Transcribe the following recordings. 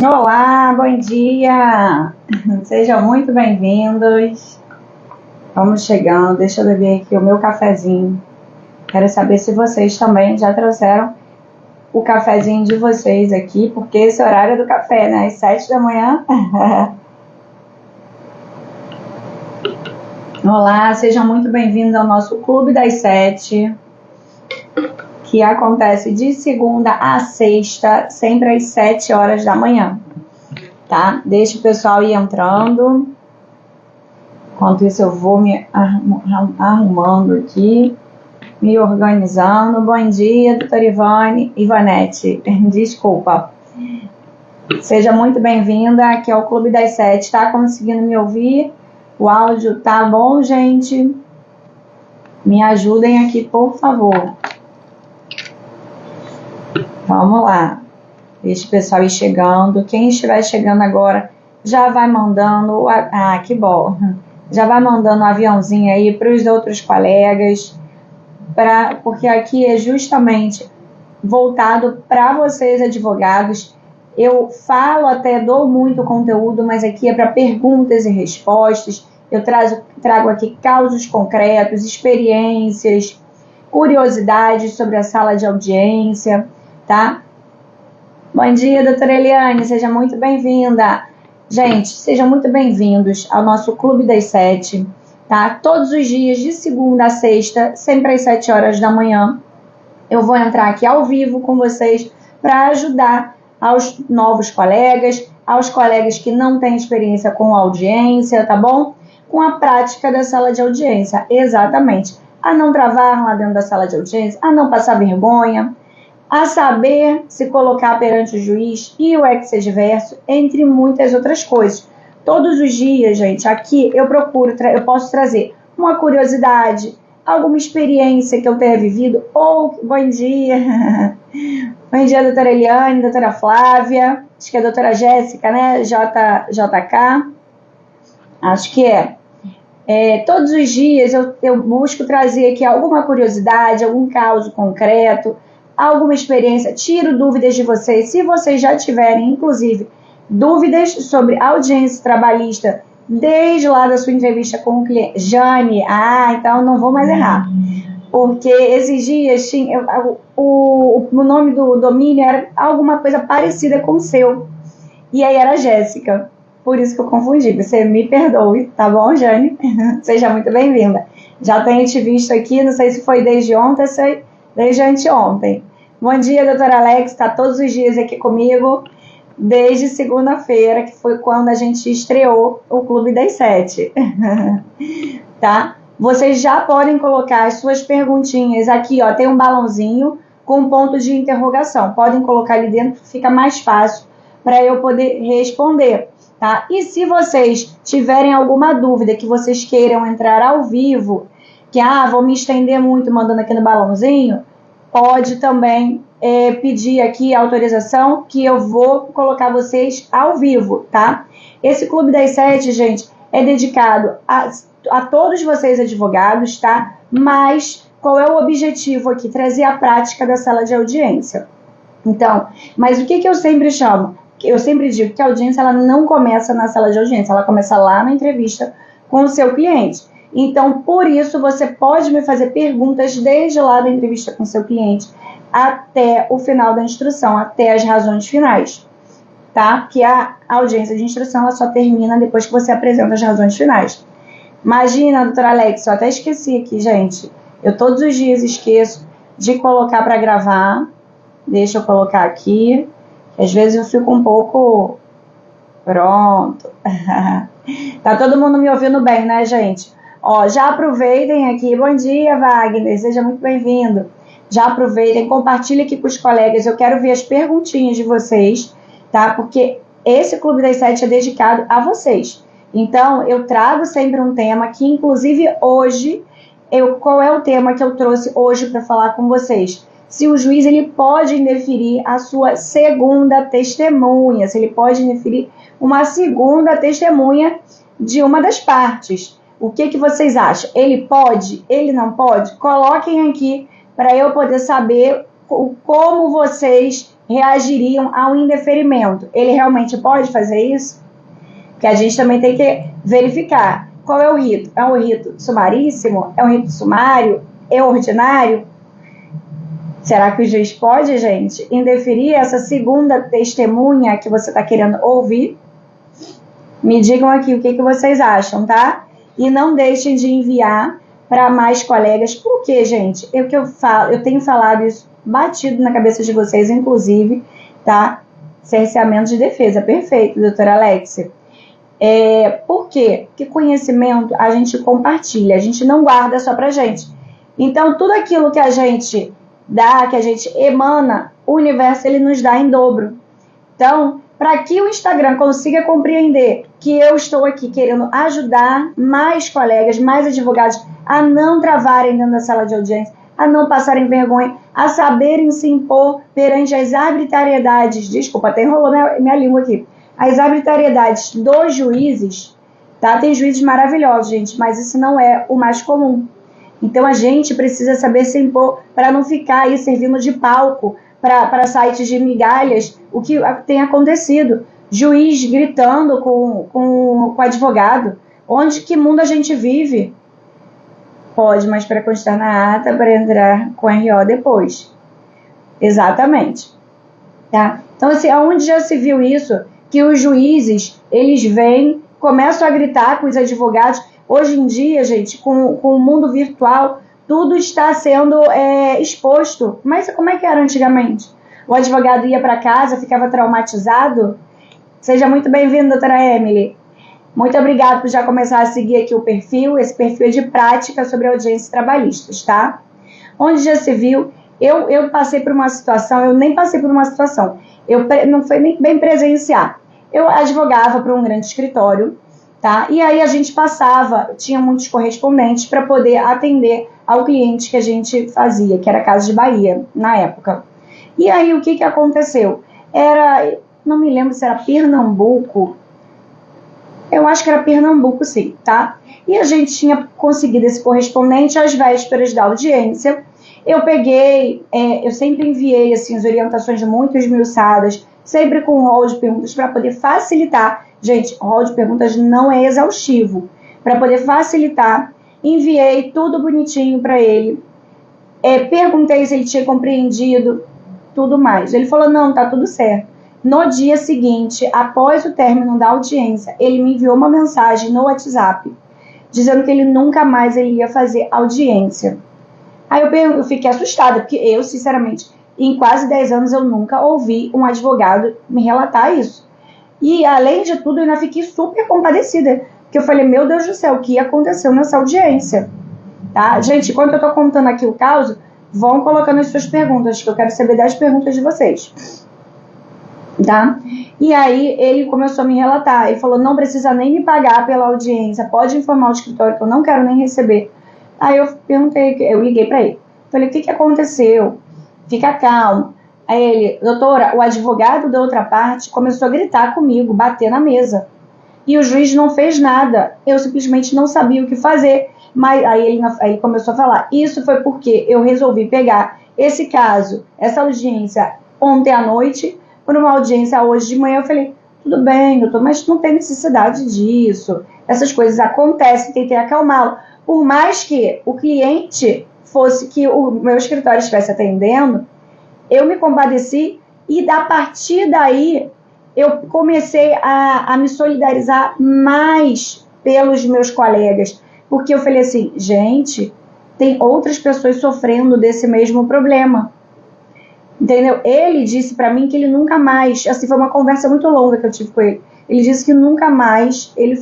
Olá, bom dia! Sejam muito bem-vindos. Vamos chegando, deixa eu beber aqui o meu cafezinho. Quero saber se vocês também já trouxeram o cafezinho de vocês aqui, porque esse horário é do café, né? Às 7 da manhã. Olá, sejam muito bem-vindos ao nosso Clube das 7, que acontece de segunda a sexta, sempre às 7 horas da manhã. Tá? Deixa o pessoal ir entrando. Enquanto isso eu vou me arrumando aqui, me organizando. Bom dia, doutora Ivanete. Desculpa. Seja muito bem-vinda aqui ao Clube das 7. Tá conseguindo me ouvir? O áudio tá bom, gente? Me ajudem aqui, por favor. Vamos lá. Deixa o pessoal ir chegando. Quem estiver chegando agora já vai mandando. Ah, que bom. Já vai mandando um aviãozinho aí para os outros colegas, porque aqui é justamente voltado para vocês, advogados. Eu falo até, dou muito conteúdo, mas aqui é para perguntas e respostas. Eu trago aqui casos concretos, experiências, curiosidades sobre a sala de audiência, tá? Bom dia, doutora Eliane, seja muito bem-vinda. Gente, sejam muito bem-vindos ao nosso Clube das 7, tá? Todos os dias, de segunda a sexta, sempre às 7 horas da manhã, eu vou entrar aqui ao vivo com vocês para ajudar aos novos colegas, aos colegas que não têm experiência com audiência, tá bom? Com a prática da sala de audiência, exatamente. A não travar lá dentro da sala de audiência, a não passar vergonha, a saber se colocar perante o juiz e o ex-adverso, entre muitas outras coisas. Todos os dias, gente, aqui eu posso trazer uma curiosidade, alguma experiência que eu tenha vivido, ou, bom dia, bom dia, doutora Eliane, doutora Flávia, acho que é a doutora Jéssica, né, JK, acho que é. Todos os dias eu busco trazer aqui alguma curiosidade, algum caso concreto, alguma experiência, tiro dúvidas de vocês. Se vocês já tiverem, inclusive, dúvidas sobre audiência trabalhista, desde lá da sua entrevista com o cliente. Jane, então não vou mais errar. Porque esses dias o nome do domínio era alguma coisa parecida com o seu. E aí era Jéssica. Por isso que eu confundi. Você me perdoe, tá bom, Jane? Seja muito bem-vinda. Já tenho te visto aqui, não sei se foi desde ontem, desde anteontem. Bom dia, doutora Alex, está todos os dias aqui comigo, desde segunda-feira, que foi quando a gente estreou o Clube das 7. Tá? Vocês já podem colocar as suas perguntinhas aqui, ó, tem um balãozinho com ponto de interrogação. Podem colocar ali dentro, fica mais fácil para eu poder responder. Tá? E se vocês tiverem alguma dúvida que vocês queiram entrar ao vivo, que vou me estender muito mandando aqui no balãozinho, pode também pedir aqui a autorização que eu vou colocar vocês ao vivo, tá? Esse Clube das 7, gente, é dedicado a todos vocês advogados, tá? Mas qual é o objetivo aqui? Trazer a prática da sala de audiência. Então, mas o que eu sempre chamo? Eu sempre digo que a audiência ela não começa na sala de audiência, ela começa lá na entrevista com o seu cliente. Então, por isso, você pode me fazer perguntas desde lá da entrevista com o seu cliente até o final da instrução, até as razões finais, tá? Porque a audiência de instrução ela só termina depois que você apresenta as razões finais. Imagina, doutora Alex, eu até esqueci aqui, gente. Eu todos os dias esqueço de colocar para gravar. Deixa eu colocar aqui. Às vezes eu fico um pouco... Pronto. Tá todo mundo me ouvindo bem, né, gente? Ó, já aproveitem aqui. Bom dia, Wagner. Seja muito bem-vindo. Já aproveitem, compartilhem aqui com os colegas. Eu quero ver as perguntinhas de vocês, tá? Porque esse Clube das 7 é dedicado a vocês. Então, eu trago sempre um tema que, inclusive, hoje, qual é o tema que eu trouxe hoje para falar com vocês? Se o juiz ele pode indeferir a sua segunda testemunha, se ele pode indeferir uma segunda testemunha de uma das partes. O que vocês acham? Ele pode? Ele não pode? Coloquem aqui para eu poder saber como vocês reagiriam ao indeferimento. Ele realmente pode fazer isso? Porque a gente também tem que verificar qual é o rito. É um rito sumaríssimo? É um rito sumário? É ordinário? Será que o juiz pode, gente, indeferir essa segunda testemunha que você está querendo ouvir? Me digam aqui o que vocês acham, tá? E não deixem de enviar para mais colegas. Por quê, gente? Eu tenho falado isso batido na cabeça de vocês, inclusive, tá? Cerceamento de defesa. Perfeito, doutora Alexia. Por quê? Porque conhecimento a gente compartilha, a gente não guarda só pra gente. Então, tudo aquilo que a gente dá, que a gente emana, o universo ele nos dá em dobro. Então, para que o Instagram consiga compreender que eu estou aqui querendo ajudar mais colegas, mais advogados a não travarem dentro da sala de audiência, a não passarem vergonha, a saberem se impor perante as arbitrariedades, desculpa, até enrolou minha língua aqui, as arbitrariedades dos juízes, tá? Tem juízes maravilhosos, gente, mas isso não é o mais comum. Então a gente precisa saber se impor para não ficar aí servindo de palco para sites de migalhas, o que tem acontecido. Juiz gritando com advogado. Que mundo a gente vive? Pode, mas para constar na ata, para entrar com RO depois. Exatamente. Tá? Então, assim, aonde já se viu isso? Que os juízes, eles vêm, começam a gritar com os advogados. Hoje em dia, gente, com o mundo virtual, tudo está sendo exposto. Mas como é que era antigamente? O advogado ia para casa, ficava traumatizado? Seja muito bem-vindo, doutora Emily. Muito obrigada por já começar a seguir aqui o perfil. Esse perfil é de prática sobre audiências trabalhistas, tá? Onde já se viu, eu passei por uma situação, eu nem passei por uma situação, não foi nem bem presenciar. Eu advogava para um grande escritório, tá? E aí a gente tinha muitos correspondentes para poder atender ao cliente que a gente fazia, que era a Casa de Bahia, na época. E aí o que aconteceu? Não me lembro se era Pernambuco, eu acho que era Pernambuco, sim, tá? E a gente tinha conseguido esse correspondente às vésperas da audiência. Eu peguei, eu sempre enviei assim, as orientações muito esmiuçadas, sempre com rol de perguntas para poder facilitar. Gente, o rol de perguntas não é exaustivo. Para poder facilitar, enviei tudo bonitinho para ele. Perguntei se ele tinha compreendido, tudo mais. Ele falou, não, tá tudo certo. No dia seguinte, após o término da audiência, ele me enviou uma mensagem no WhatsApp, dizendo que ele nunca mais ia fazer audiência. Aí eu fiquei assustada, porque eu, sinceramente, em quase 10 anos, eu nunca ouvi um advogado me relatar isso. E, além de tudo, eu ainda fiquei super compadecida, porque eu falei, meu Deus do céu, o que aconteceu nessa audiência? Tá? Gente, enquanto eu tô contando aqui o caso, vão colocando as suas perguntas, que eu quero saber das perguntas de vocês. Tá? E aí ele começou a me relatar, ele falou, não precisa nem me pagar pela audiência, pode informar o escritório que eu não quero nem receber. Aí eu perguntei, eu liguei para ele, falei, o que aconteceu? Fica calmo. Aí ele, doutora, o advogado da outra parte começou a gritar comigo, bater na mesa, e o juiz não fez nada, eu simplesmente não sabia o que fazer. Mas aí ele começou a falar, isso foi porque eu resolvi pegar esse caso, essa audiência ontem à noite, por uma audiência hoje de manhã. Eu falei, tudo bem, doutor, mas não tem necessidade disso. Essas coisas acontecem, tentei acalmá-lo. Por mais que o cliente fosse, que o meu escritório estivesse atendendo, eu me compadeci e a partir daí eu comecei a me solidarizar mais pelos meus colegas. Porque eu falei assim, gente, tem outras pessoas sofrendo desse mesmo problema. Entendeu? Ele disse pra mim que ele nunca mais, assim, foi uma conversa muito longa que eu tive com ele. Ele disse que nunca mais ele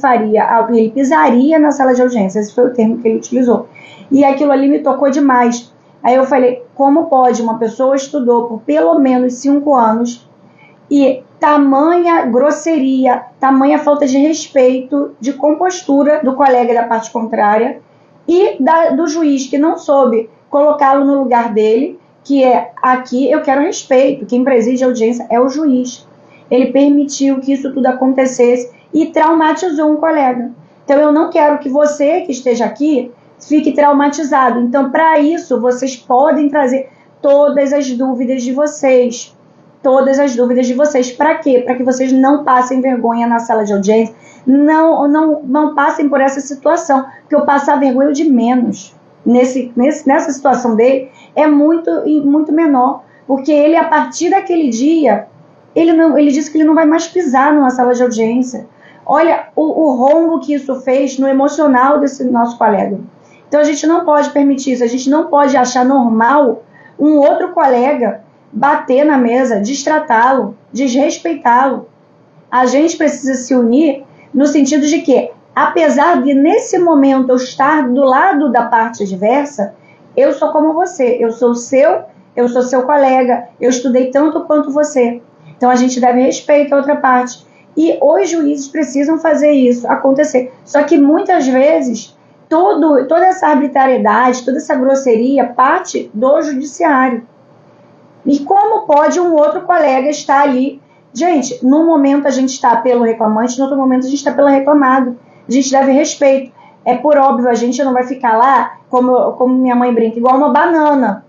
pisaria na sala de audiência. Esse foi o termo que ele utilizou. E aquilo ali me tocou demais. Aí eu falei, como pode uma pessoa estudou por pelo menos 5 anos e tamanha grosseria, tamanha falta de respeito, de compostura do colega da parte contrária e do juiz que não soube colocá-lo no lugar dele, que aqui eu quero respeito, quem preside a audiência é o juiz. Ele permitiu que isso tudo acontecesse e traumatizou um colega. Então eu não quero que você que esteja aqui fique traumatizado. Então, para isso, vocês podem trazer todas as dúvidas de vocês. todas as dúvidas de vocês. Para quê? Para que vocês não passem vergonha na sala de audiência, não passem por essa situação, porque eu passar vergonha de menos nessa situação dele é muito menor, porque ele, a partir daquele dia, ele disse que ele não vai mais pisar numa sala de audiência. Olha o rombo que isso fez no emocional desse nosso colega. Então a gente não pode permitir isso, a gente não pode achar normal um outro colega bater na mesa, destratá-lo, desrespeitá-lo. A gente precisa se unir no sentido de que, apesar de nesse momento eu estar do lado da parte adversa, eu sou como você, eu sou seu colega, eu estudei tanto quanto você. Então a gente deve respeitar a outra parte. E os juízes precisam fazer isso acontecer. Só que muitas vezes toda essa arbitrariedade, toda essa grosseria parte do judiciário. E como pode um outro colega estar ali? Gente, num momento a gente está pelo reclamante, no outro momento a gente está pelo reclamado. A gente deve respeito. É por óbvio, a gente não vai ficar lá, como minha mãe brinca, igual uma banana,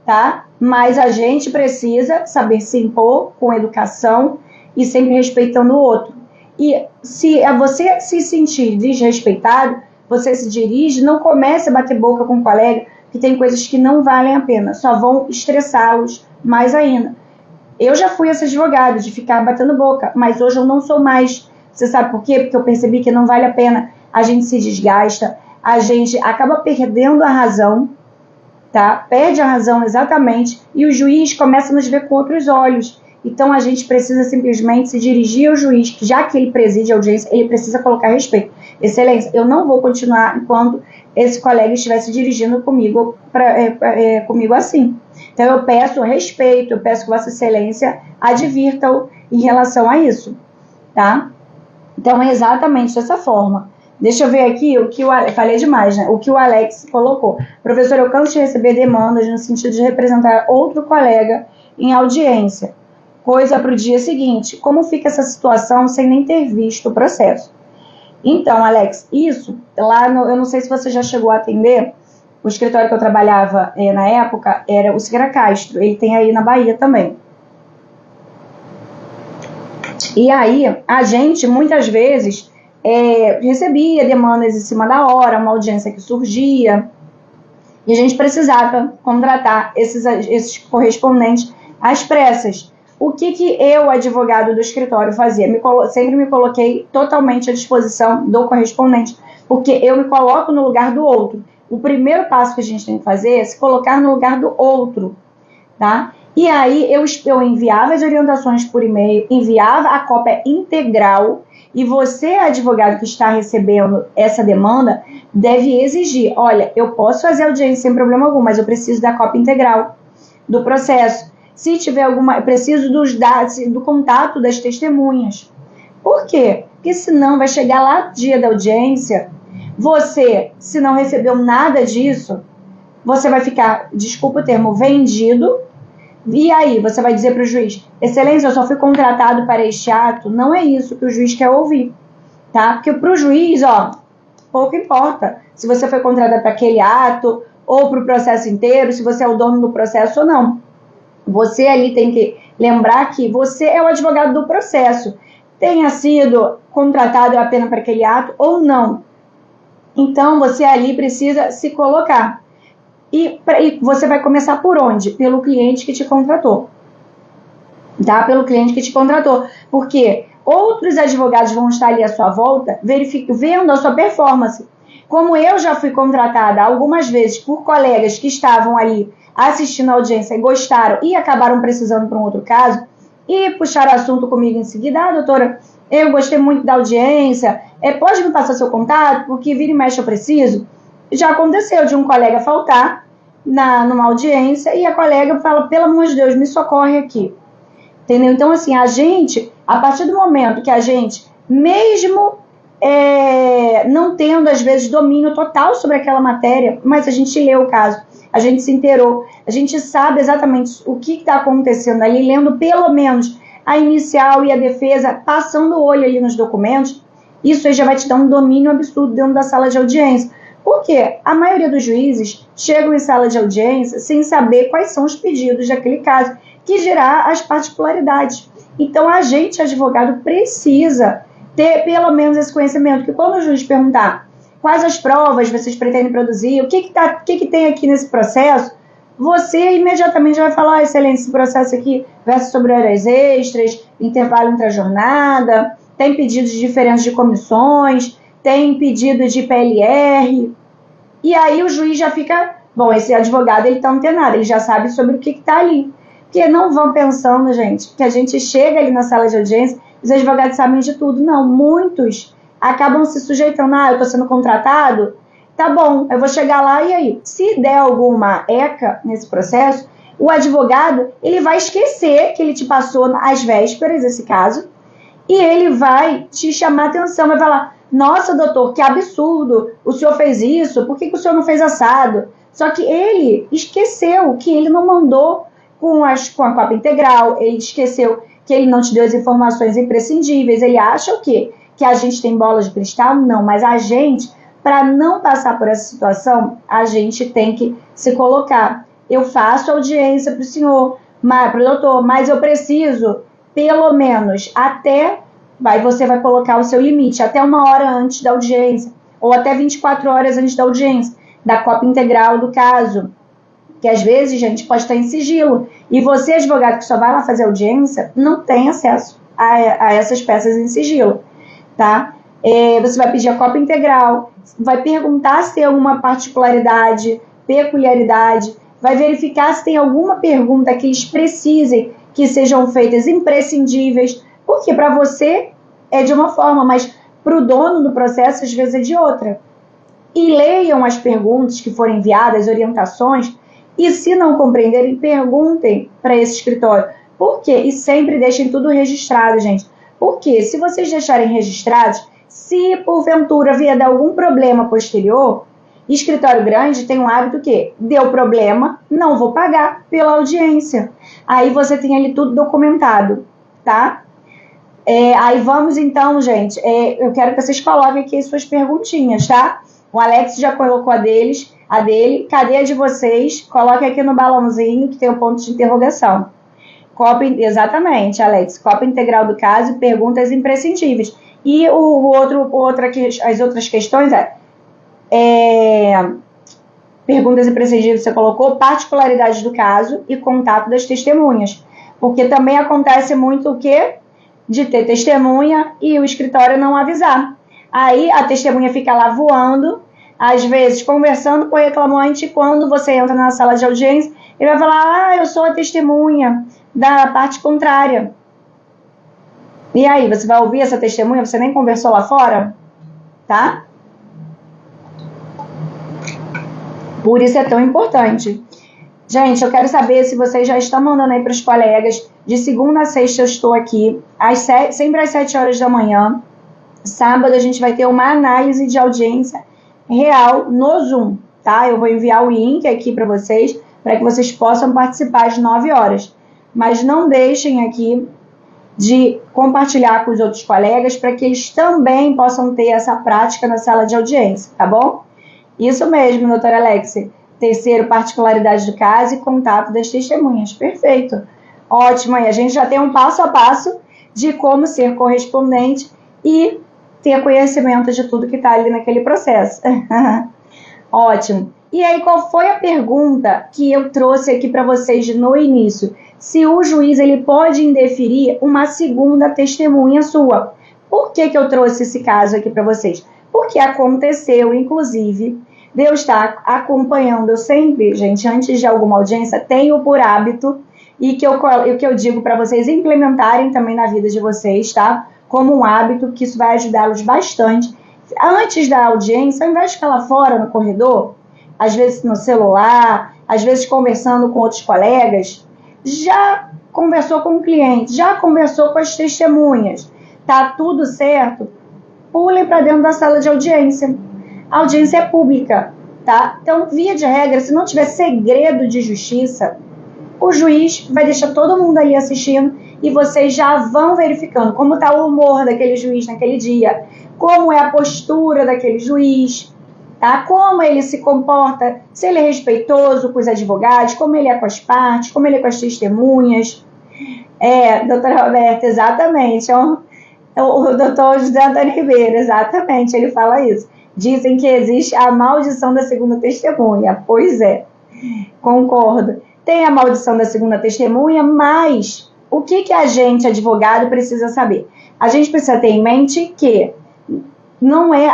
tá? Mas a gente precisa saber se impor com educação e sempre respeitando o outro. E se você se sentir desrespeitado, você se dirige, não comece a bater boca com o colega, que tem coisas que não valem a pena, só vão estressá-los mais ainda. Eu já fui essa advogada de ficar batendo boca, mas hoje eu não sou mais. Você sabe por quê? Porque eu percebi que não vale a pena. A gente se desgasta, a gente acaba perdendo a razão, tá? Perde a razão exatamente, e o juiz começa a nos ver com outros olhos. Então a gente precisa simplesmente se dirigir ao juiz, que já que ele preside a audiência, ele precisa colocar respeito. Excelência, eu não vou continuar enquanto esse colega estiver se dirigindo comigo assim. Então eu peço respeito, eu peço que Vossa Excelência advirta-o em relação a isso, tá? Então é exatamente dessa forma. Deixa eu ver aqui o que falei demais, né? O que o Alex colocou. Professor, eu canso de receber demandas no sentido de representar outro colega em audiência. Coisa para o dia seguinte. Como fica essa situação sem nem ter visto o processo? Então, Alex, isso, eu não sei se você já chegou a atender, o escritório que eu trabalhava na época era o Siqueira Castro, ele tem aí na Bahia também. E aí, a gente, muitas vezes, recebia demandas em cima da hora, uma audiência que surgia, e a gente precisava contratar esses correspondentes às pressas. O que eu, advogado do escritório, fazia? Sempre me coloquei totalmente à disposição do correspondente, porque eu me coloco no lugar do outro. O primeiro passo que a gente tem que fazer é se colocar no lugar do outro, tá? E aí eu enviava as orientações por e-mail, enviava a cópia integral, e você, advogado que está recebendo essa demanda, deve exigir, olha, eu posso fazer audiência sem problema algum, mas eu preciso da cópia integral do processo. Se tiver eu preciso dos dados, do contato das testemunhas. Por quê? Porque senão vai chegar lá no dia da audiência, você, se não recebeu nada disso, você vai ficar, desculpa o termo, vendido, e aí você vai dizer para o juiz, excelência, eu só fui contratado para este ato. Não é isso que o juiz quer ouvir, tá? Porque para o juiz, pouco importa se você foi contratado para aquele ato, ou para o processo inteiro, se você é o dono do processo ou não. Você ali tem que lembrar que você é o advogado do processo, tenha sido contratado apenas para aquele ato ou não. Então, você ali precisa se colocar. E você vai começar por onde? Pelo cliente que te contratou. Tá? Pelo cliente que te contratou. Porque outros advogados vão estar ali à sua volta, vendo a sua performance. Como eu já fui contratada algumas vezes por colegas que estavam ali assistindo a audiência e gostaram e acabaram precisando para um outro caso, e puxaram o assunto comigo em seguida, doutora, eu gostei muito da audiência, pode me passar seu contato, porque vira e mexe eu preciso. Já aconteceu de um colega faltar numa audiência e a colega fala, pelo amor de Deus, me socorre aqui. Entendeu? Então, assim, a gente, a partir do momento que a gente, mesmo não tendo, às vezes, domínio total sobre aquela matéria, mas a gente lê o caso, a gente se inteirou, a gente sabe exatamente o que está acontecendo ali, lendo pelo menos a inicial e a defesa, passando o olho ali nos documentos, isso aí já vai te dar um domínio absurdo dentro da sala de audiência. Por quê? A maioria dos juízes chegam em sala de audiência sem saber quais são os pedidos daquele caso. que dirá as particularidades. Então, a gente, advogado, precisa ter pelo menos esse conhecimento, que quando o juiz perguntar quais as provas vocês pretendem produzir, o que tem aqui nesse processo, você imediatamente vai falar, excelência, esse processo aqui versa sobre horas extras, intervalo entre a jornada, tem pedidos diferentes de comissões, tem pedido de PLR, e aí o juiz já fica, bom, esse advogado ele está antenado, ele já sabe sobre o que está ali. Porque não vão pensando, gente, que a gente chega ali na sala de audiência, os advogados sabem de tudo. Não, muitos acabam se sujeitando, eu estou sendo contratado, tá bom, eu vou chegar lá e aí, se der alguma ECA nesse processo, o advogado, ele vai esquecer que ele te passou às vésperas, esse caso, e ele vai te chamar a atenção, vai falar, nossa, doutor, que absurdo, o senhor fez isso, por que o senhor não fez assado? Só que ele esqueceu que ele não mandou com a cópia integral, ele esqueceu que ele não te deu as informações imprescindíveis, ele acha o quê? Que a gente tem bola de cristal? Não, mas a gente, para não passar por essa situação, a gente tem que se colocar. Eu faço audiência para o senhor, para o doutor, mas eu preciso, pelo menos, você vai colocar o seu limite, até 1 hora antes da audiência, ou até 24 horas antes da audiência, da cópia integral do caso, que às vezes, gente, pode estar em sigilo, e você, advogado que só vai lá fazer audiência, não tem acesso a essas peças em sigilo, tá? Você vai pedir a cópia integral, vai perguntar se tem alguma particularidade, peculiaridade, vai verificar se tem alguma pergunta que eles precisem que sejam feitas imprescindíveis, porque para você é de uma forma, mas para o dono do processo às vezes é de outra. E leiam as perguntas que forem enviadas, orientações, e se não compreenderem, perguntem para esse escritório. Por quê? E sempre deixem tudo registrado, gente. Porque se vocês deixarem registrados, se porventura vier dar algum problema posterior, escritório grande tem um hábito que deu problema, não vou pagar pela audiência. Aí você tem ali tudo documentado, tá? Aí vamos então, gente, eu quero que vocês coloquem aqui as suas perguntinhas, tá? O Alex já colocou a dele. Cadê a de vocês? Coloque aqui no balãozinho que tem um ponto de interrogação. Exatamente, Alex. Cópia integral do caso e perguntas imprescindíveis. E as outras questões perguntas imprescindíveis você colocou, particularidades do caso e contato das testemunhas. Porque também acontece muito o quê? De ter testemunha e o escritório não avisar. Aí a testemunha fica lá voando, às vezes conversando com o reclamante, quando você entra na sala de audiência, ele vai falar, eu sou a testemunha da parte contrária. E aí, você vai ouvir essa testemunha, você nem conversou lá fora? Tá? Por isso é tão importante. Gente, eu quero saber se vocês já estão mandando aí para os colegas. De segunda a sexta eu estou aqui, sempre às 7 horas da manhã. Sábado a gente vai ter uma análise de audiência real no Zoom, tá? Eu vou enviar o link aqui para vocês, para que vocês possam participar às 9 horas. Mas não deixem aqui de compartilhar com os outros colegas, para que eles também possam ter essa prática na sala de audiência, tá bom? Isso mesmo, doutora Alexia. Terceiro, particularidade do caso e contato das testemunhas. Perfeito. Ótimo. E a gente já tem um passo a passo de como ser correspondente e ter conhecimento de tudo que está ali naquele processo. Ótimo. E aí, qual foi a pergunta que eu trouxe aqui para vocês no início? Se o juiz ele pode indeferir uma segunda testemunha sua. Por que eu trouxe esse caso aqui para vocês? Porque aconteceu, inclusive, de eu estar acompanhando, eu sempre, gente, antes de alguma audiência, tenho por hábito, e que eu digo para vocês implementarem também na vida de vocês, tá? Como um hábito, que isso vai ajudá-los bastante. Antes da audiência, ao invés de ficar lá fora no corredor, às vezes no celular, às vezes conversando com outros colegas, já conversou com o cliente, já conversou com as testemunhas, tá tudo certo? Pulem para dentro da sala de audiência. A audiência é pública, tá? Então, via de regra, se não tiver segredo de justiça, o juiz vai deixar todo mundo ali assistindo e vocês já vão verificando como está o humor daquele juiz naquele dia, como é a postura daquele juiz, tá? Como ele se comporta, se ele é respeitoso com os advogados, como ele é com as partes, como ele é com as testemunhas. Doutora Roberta, exatamente. O doutor José Antônio Ribeiro, exatamente, ele fala isso. Dizem que existe a maldição da segunda testemunha. Pois é, concordo. Tem a maldição da segunda testemunha, mas o que a gente, advogado, precisa saber? A gente precisa ter em mente que não é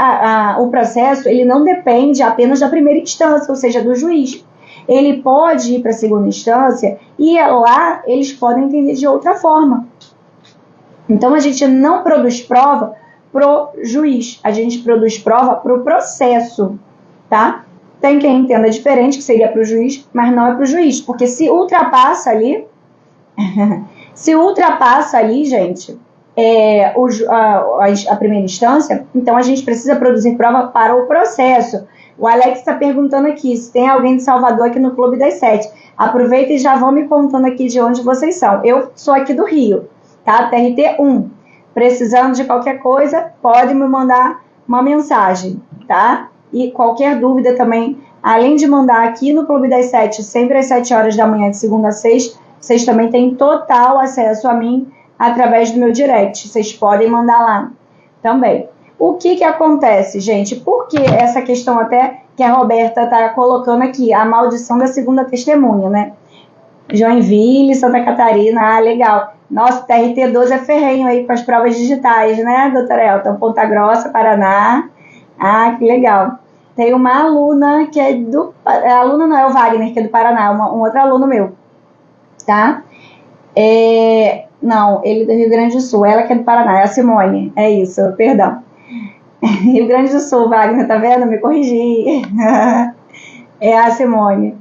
o processo, ele não depende apenas da primeira instância, ou seja, do juiz. Ele pode ir para a segunda instância e lá eles podem entender de outra forma. Então a gente não produz prova pro juiz, a gente produz prova pro processo, tá? Tem quem entenda diferente, que seria pro juiz, mas não é pro juiz, porque se ultrapassa ali, gente, a primeira instância, então a gente precisa produzir prova para o processo. O Alex está perguntando aqui se tem alguém de Salvador aqui no Clube das 7. Aproveita e já vão me contando aqui de onde vocês são. Eu sou aqui do Rio, tá? TRT 1. Precisando de qualquer coisa, pode me mandar uma mensagem, tá? E qualquer dúvida também, além de mandar aqui no Clube das 7, sempre às 7 horas da manhã, de segunda a sexta, vocês também têm total acesso a mim através do meu direct. Vocês podem mandar lá também. O que acontece, gente? Por que essa questão até que a Roberta está colocando aqui, a maldição da segunda testemunha, né? Joinville, Santa Catarina, legal. Nossa, TRT12 é ferrenho aí com as provas digitais, né, doutora Elton? Ponta Grossa, Paraná. Que legal. Tem uma aluna que é do... A aluna não é o Wagner, que é do Paraná, um outro aluno meu, tá? Não, ele é do Rio Grande do Sul, ela que é do Paraná, é a Simone, é isso, perdão. Rio Grande do Sul, Wagner, tá vendo? Me corrigi. É a Simone.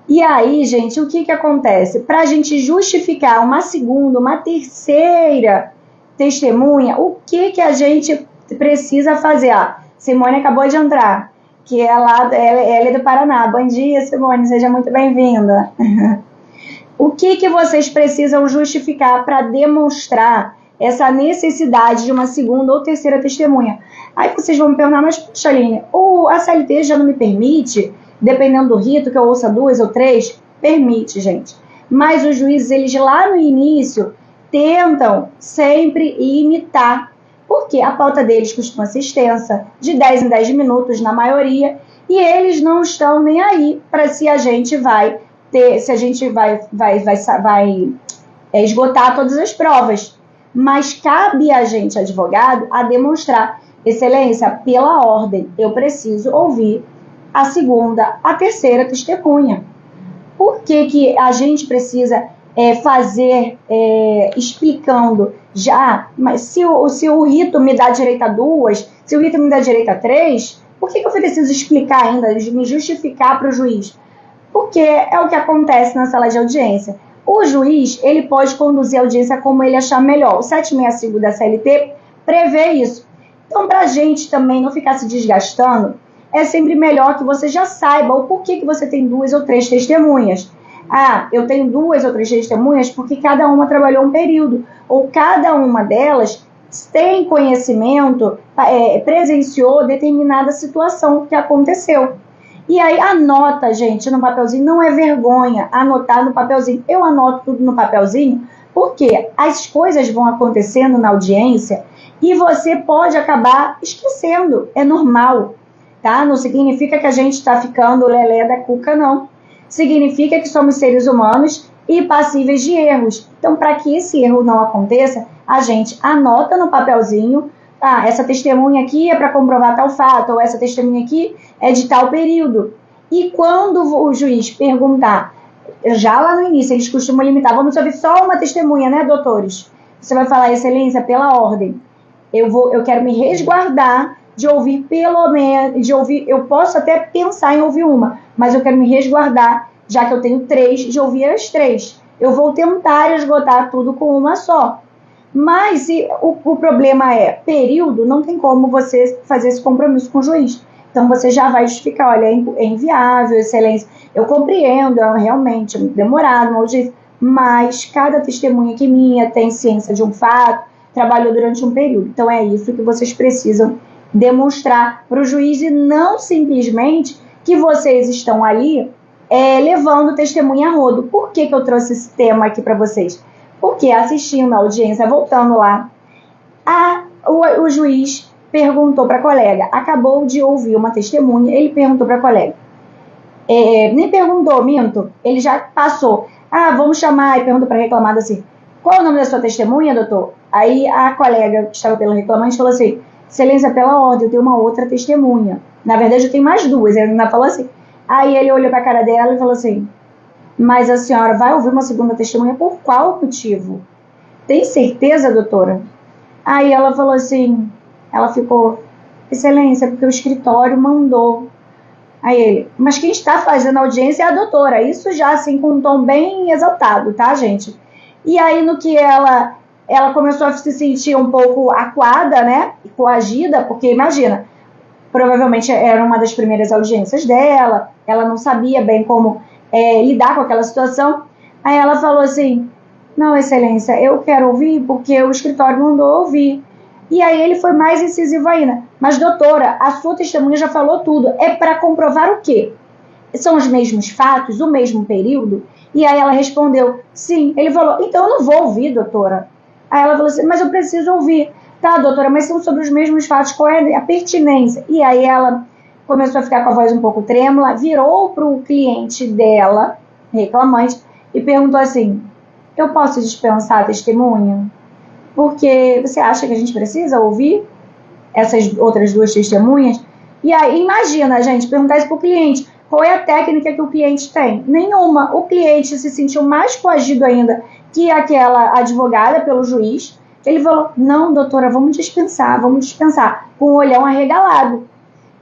E aí, gente, o que acontece? Para a gente justificar uma segunda, uma terceira testemunha, o que a gente precisa fazer? Simone acabou de entrar, que ela é do Paraná. Bom dia, Simone, seja muito bem-vinda. O que vocês precisam justificar para demonstrar essa necessidade de uma segunda ou terceira testemunha? Aí vocês vão me perguntar, mas, puxa, Aline, a CLT já não me permite, dependendo do rito, que eu ouça 2 ou 3? Permite, gente. Mas os juízes, eles lá no início, tentam sempre imitar, porque a pauta deles costuma ser extensa, de 10 em 10 minutos na maioria, e eles não estão nem aí para se a gente vai esgotar todas as provas. Mas cabe a gente, advogado, a demonstrar, excelência, pela ordem, eu preciso ouvir a segunda, a terceira testemunha. Por que a gente precisa fazer explicando já? Mas se o rito me dá direito a 2, se o rito me dá direito a 3, por que eu preciso explicar ainda, me justificar para o juiz? Porque é o que acontece na sala de audiência. O juiz, ele pode conduzir a audiência como ele achar melhor. O 765 da CLT prevê isso. Então, para a gente também não ficar se desgastando, é sempre melhor que você já saiba o porquê que você tem 2 ou 3 testemunhas. Eu tenho 2 ou 3 testemunhas porque cada uma trabalhou um período, ou cada uma delas tem conhecimento, presenciou determinada situação que aconteceu. E aí anota, gente, no papelzinho, não é vergonha anotar no papelzinho. Eu anoto tudo no papelzinho porque as coisas vão acontecendo na audiência e você pode acabar esquecendo, é normal, tá? Não significa que a gente está ficando lelé da cuca, não. Significa que somos seres humanos e passíveis de erros. Então, para que esse erro não aconteça, a gente anota no papelzinho, essa testemunha aqui é para comprovar tal fato, ou essa testemunha aqui é de tal período. E quando o juiz perguntar, já lá no início, eles costumam limitar, vamos ouvir só uma testemunha, né, doutores? Você vai falar, excelência, pela ordem. Eu quero me resguardar de ouvir pelo menos, eu posso até pensar em ouvir uma, mas eu quero me resguardar, já que eu tenho 3, de ouvir as 3. Eu vou tentar esgotar tudo com uma só. Mas se o problema é período, não tem como você fazer esse compromisso com o juiz. Então você já vai justificar, olha, é inviável, excelência, eu compreendo, é realmente demorado, mas cada testemunha que minha tem ciência de um fato, trabalhou durante um período. Então é isso que vocês precisam demonstrar para o juiz e não simplesmente que vocês estão ali levando testemunha a rodo. Por que eu trouxe esse tema aqui para vocês? Porque assistindo a audiência, voltando lá, o juiz perguntou para a colega, acabou de ouvir uma testemunha, ele perguntou para a colega, nem perguntou, minto, ele já passou, vamos chamar, e perguntou para a reclamada assim, qual é o nome da sua testemunha, doutor? Aí a colega que estava pelo reclamante falou assim, excelência, pela ordem, eu tenho uma outra testemunha, na verdade eu tenho mais duas, ele ainda falou assim, aí ele olhou para a cara dela e falou assim, mas a senhora vai ouvir uma segunda testemunha por qual motivo? Tem certeza, doutora? Aí ela falou assim, ela ficou, excelência, porque o escritório mandou. Aí ele, mas quem está fazendo a audiência é a doutora. Isso já assim com um tom bem exaltado, tá, gente? E aí no que ela começou a se sentir um pouco acuada, né, e coagida, porque imagina, provavelmente era uma das primeiras audiências dela, ela não sabia bem como lidar com aquela situação. Aí ela falou assim, não, excelência, eu quero ouvir porque o escritório mandou ouvir. E aí ele foi mais incisivo ainda. Mas, doutora, a sua testemunha já falou tudo. É para comprovar o quê? São os mesmos fatos, o mesmo período? E aí ela respondeu, sim. Ele falou, então eu não vou ouvir, doutora. Aí ela falou assim, mas eu preciso ouvir. Tá, doutora, mas são sobre os mesmos fatos, qual é a pertinência? E aí ela começou a ficar com a voz um pouco trêmula, virou para o cliente dela, reclamante, e perguntou assim, eu posso dispensar a testemunha? Porque você acha que a gente precisa ouvir essas outras duas testemunhas? E aí, imagina, gente, perguntar isso para o cliente. Qual é a técnica que o cliente tem? Nenhuma. O cliente se sentiu mais coagido ainda que aquela advogada pelo juiz. Ele falou, não, doutora, vamos dispensar, com o olhão arregalado.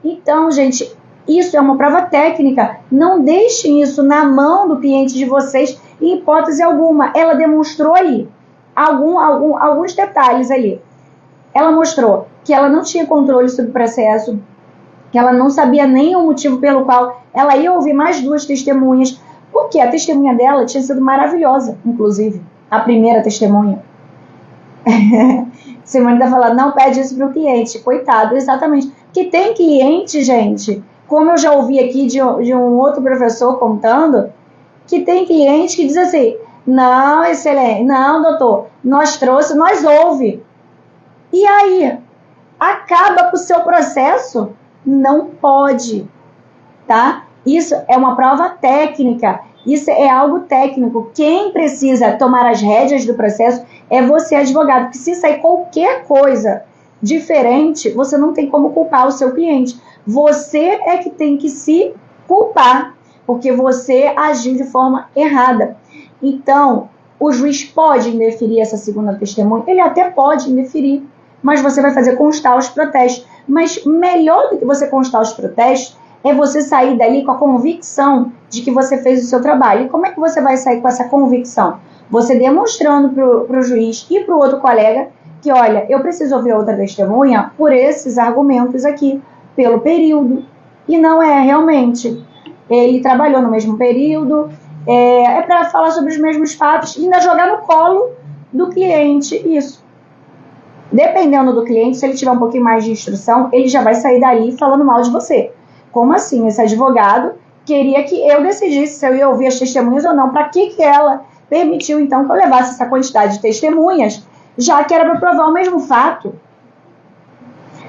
Então, gente, isso é uma prova técnica. Não deixem isso na mão do cliente de vocês em hipótese alguma. Ela demonstrou ali alguns detalhes ali. Ela mostrou que ela não tinha controle sobre o processo, que ela não sabia nem o motivo pelo qual ela ia ouvir mais duas testemunhas, porque a testemunha dela tinha sido maravilhosa, inclusive, a primeira testemunha. Simone está falando, não pede isso para o cliente, coitado, exatamente. Que tem cliente, gente, como eu já ouvi aqui de um outro professor contando, que tem cliente que diz assim, não, excelente, não, doutor, nós ouve. E aí, acaba com o seu processo? Não pode, tá? Isso é uma prova técnica, isso é algo técnico. Quem precisa tomar as rédeas do processo é você, advogado, porque se sair qualquer coisa diferente, você não tem como culpar o seu cliente. Você é que tem que se culpar, porque você agiu de forma errada. Então, o juiz pode indeferir essa segunda testemunha? Ele até pode indeferir, mas você vai fazer constar os protestos. Mas melhor do que você constar os protestos é você sair dali com a convicção de que você fez o seu trabalho. E como é que você vai sair com essa convicção? Você demonstrando para o juiz e para o outro colega que, olha, eu preciso ouvir outra testemunha por esses argumentos aqui, pelo período. E não é realmente. Ele trabalhou no mesmo período, é para falar sobre os mesmos fatos e ainda jogar no colo do cliente isso. Dependendo do cliente, se ele tiver um pouquinho mais de instrução, ele já vai sair dali falando mal de você. Como assim? Esse advogado queria que eu decidisse se eu ia ouvir as testemunhas ou não. Para que ela permitiu, então, que eu levasse essa quantidade de testemunhas, já que era para provar o mesmo fato?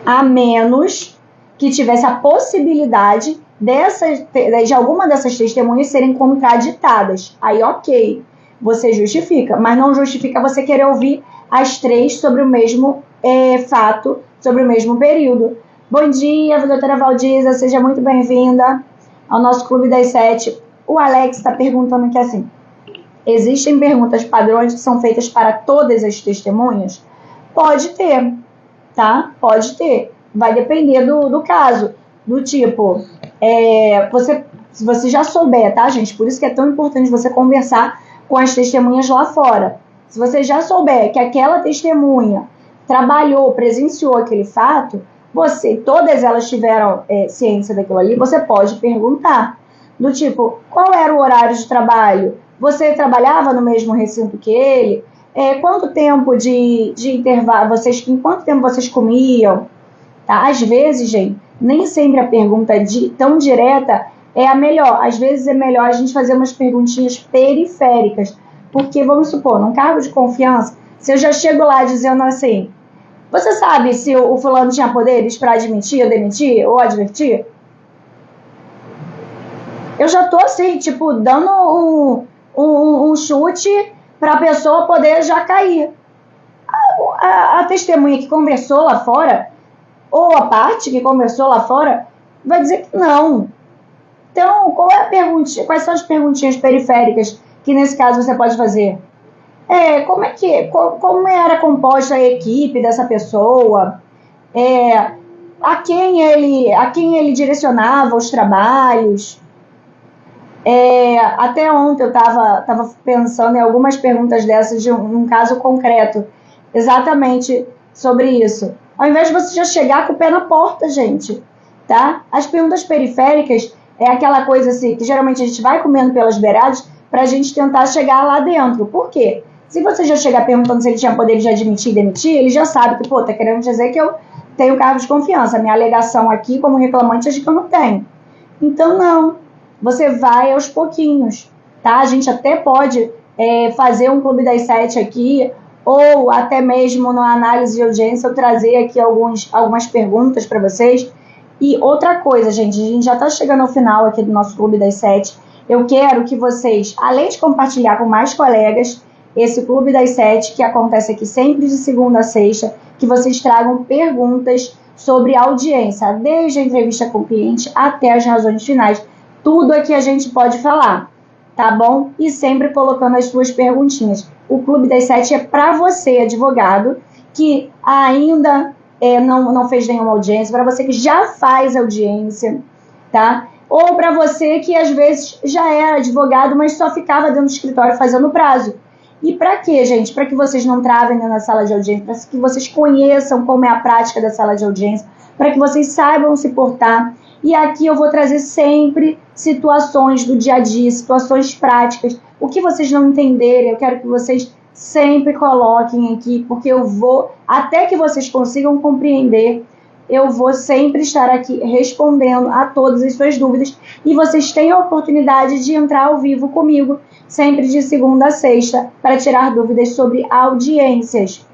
A menos que tivesse a possibilidade de alguma dessas testemunhas serem contraditadas. Aí, ok, você justifica, mas não justifica você querer ouvir as três sobre o mesmo fato, sobre o mesmo período. Bom dia, doutora Valdiza, seja muito bem-vinda ao nosso Clube das 7. O Alex está perguntando aqui assim, existem perguntas padrões que são feitas para todas as testemunhas? Pode ter, tá? Pode ter. Vai depender do caso. Do tipo, se você já souber, tá, gente? Por isso que é tão importante você conversar com as testemunhas lá fora. Se você já souber que aquela testemunha trabalhou, presenciou aquele fato, todas elas tiveram ciência daquilo ali, você pode perguntar. Do tipo, qual era o horário de trabalho? Você trabalhava no mesmo recinto que ele? Quanto tempo de intervalo, em quanto tempo vocês comiam? tá? Às vezes, gente, nem sempre a pergunta tão direta é a melhor. Às vezes é melhor a gente fazer umas perguntinhas periféricas, porque, vamos supor, num cargo de confiança, se eu já chego lá dizendo assim, você sabe se o fulano tinha poderes para admitir, ou demitir, ou advertir? Eu já tô assim, tipo, dando um chute para a pessoa poder já cair. A testemunha que conversou lá fora, ou a parte que conversou lá fora, vai dizer que não. Então, quais são as perguntinhas periféricas que nesse caso você pode fazer? Como era composta a equipe dessa pessoa? A quem ele direcionava os trabalhos? Até ontem eu estava pensando em algumas perguntas dessas de um caso concreto, exatamente sobre isso. Ao invés de você já chegar com o pé na porta, gente, tá? As perguntas periféricas é aquela coisa assim, que geralmente a gente vai comendo pelas beiradas para a gente tentar chegar lá dentro. Por quê? Se você já chegar perguntando se ele tinha poder de admitir e demitir, ele já sabe que, tá querendo dizer que eu tenho cargo de confiança. A minha alegação aqui como reclamante é de que eu não tenho. Então, não. Você vai aos pouquinhos, tá? A gente até pode fazer um Clube das 7 aqui, ou até mesmo na análise de audiência eu trazer aqui algumas perguntas para vocês. E outra coisa, gente, a gente já está chegando ao final aqui do nosso Clube das 7. Eu quero que vocês, além de compartilhar com mais colegas, esse Clube das 7, que acontece aqui sempre de segunda a sexta, que vocês tragam perguntas sobre a audiência, desde a entrevista com o cliente até as razões finais. Tudo aqui a gente pode falar, tá bom? E sempre colocando as suas perguntinhas. O Clube das 7 é para você, advogado, que ainda não fez nenhuma audiência, para você que já faz audiência, tá? Ou para você que às vezes já era advogado, mas só ficava dentro do escritório fazendo prazo. E para quê, gente? Para que vocês não travem na sala de audiência, para que vocês conheçam como é a prática da sala de audiência, para que vocês saibam se portar. E aqui eu vou trazer sempre situações do dia a dia, situações práticas. O que vocês não entenderem, eu quero que vocês sempre coloquem aqui, porque eu vou, até que vocês consigam compreender, eu vou sempre estar aqui respondendo a todas as suas dúvidas. E vocês têm a oportunidade de entrar ao vivo comigo, sempre de segunda a sexta, para tirar dúvidas sobre audiências,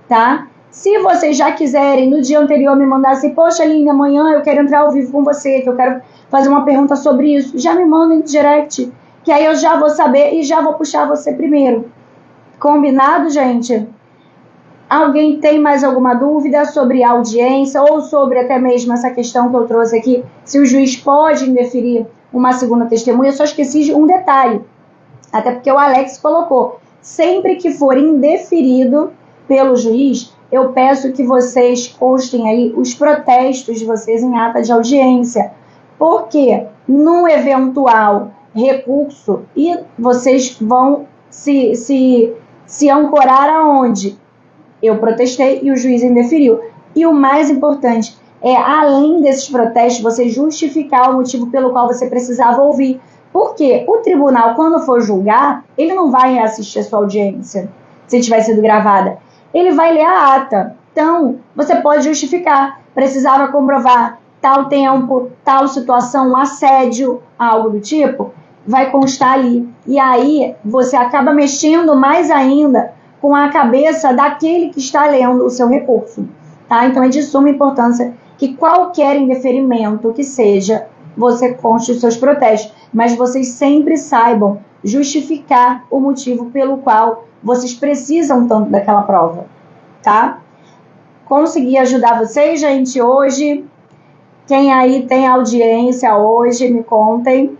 tá? Se vocês já quiserem, no dia anterior, me mandar assim, poxa, Aline, amanhã eu quero entrar ao vivo com você, que eu quero fazer uma pergunta sobre isso, já me mandem no direct, que aí eu já vou saber e já vou puxar você primeiro. Combinado, gente? Alguém tem mais alguma dúvida sobre a audiência ou sobre até mesmo essa questão que eu trouxe aqui, se o juiz pode indeferir uma segunda testemunha? Eu só esqueci de um detalhe, até porque o Alex colocou, sempre que for indeferido pelo juiz, eu peço que vocês constem aí os protestos de vocês em ata de audiência, porque num eventual recurso, e vocês vão se ancorar aonde? Eu protestei e o juiz indeferiu. E o mais importante é, além desses protestos, você justificar o motivo pelo qual você precisava ouvir. Porque o tribunal, quando for julgar, ele não vai reassistir a sua audiência, se tiver sido gravada. Ele vai ler a ata. Então, você pode justificar. Precisava comprovar tal tempo, tal situação, assédio, algo do tipo. Vai constar ali. E aí, você acaba mexendo mais ainda com a cabeça daquele que está lendo o seu recurso. Tá? Então, é de suma importância que qualquer indeferimento que seja, você conste os seus protestos. Mas vocês sempre saibam justificar o motivo pelo qual vocês precisam tanto daquela prova, tá? Consegui ajudar vocês, gente, hoje. Quem aí tem audiência hoje, me contem,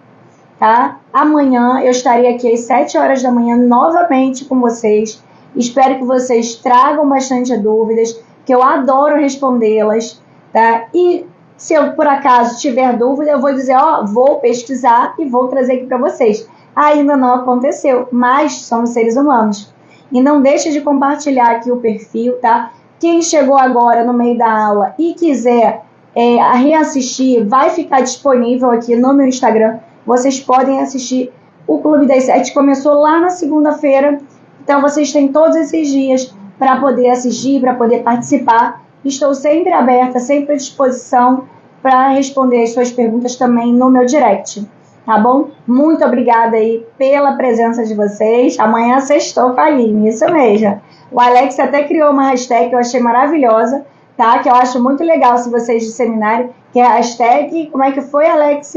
tá? Amanhã eu estarei aqui às 7 horas da manhã novamente com vocês. Espero que vocês tragam bastante dúvidas, que eu adoro respondê-las, tá? E se eu, por acaso, tiver dúvida, eu vou dizer, vou pesquisar e vou trazer aqui para vocês. Ainda não aconteceu, mas somos seres humanos. E não deixe de compartilhar aqui o perfil, tá? Quem chegou agora no meio da aula e quiser reassistir, vai ficar disponível aqui no meu Instagram. Vocês podem assistir. O Clube das 7 começou lá na segunda-feira, então vocês têm todos esses dias para poder assistir, para poder participar Estou sempre aberta, sempre à disposição para responder as suas perguntas também no meu direct, tá bom? Muito obrigada aí pela presença de vocês. Amanhã sextou com a Aline, isso mesmo. O Alex até criou uma hashtag que eu achei maravilhosa, tá? Que eu acho muito legal se vocês disseminarem, que é a hashtag, como é que foi, Alex?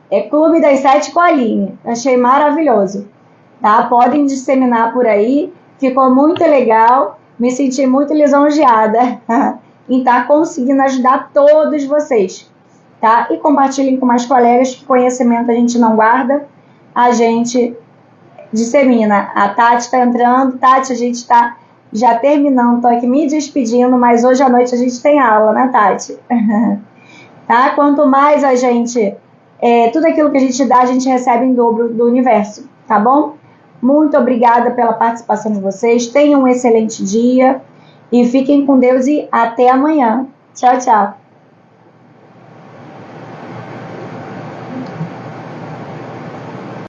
É Clube das 7 com a Aline. Achei maravilhoso, tá? Podem disseminar por aí, ficou muito legal, me senti muito lisonjeada em estar conseguindo ajudar todos vocês, tá? E compartilhem com mais colegas, que conhecimento a gente não guarda, a gente dissemina. A Tati está entrando. Tati, a gente está já terminando, estou aqui me despedindo, mas hoje à noite a gente tem aula, né, Tati? Tá? Quanto mais a gente, tudo aquilo que a gente dá, a gente recebe em dobro do universo, tá bom? Muito obrigada pela participação de vocês, tenham um excelente dia e fiquem com Deus e até amanhã. Tchau, tchau.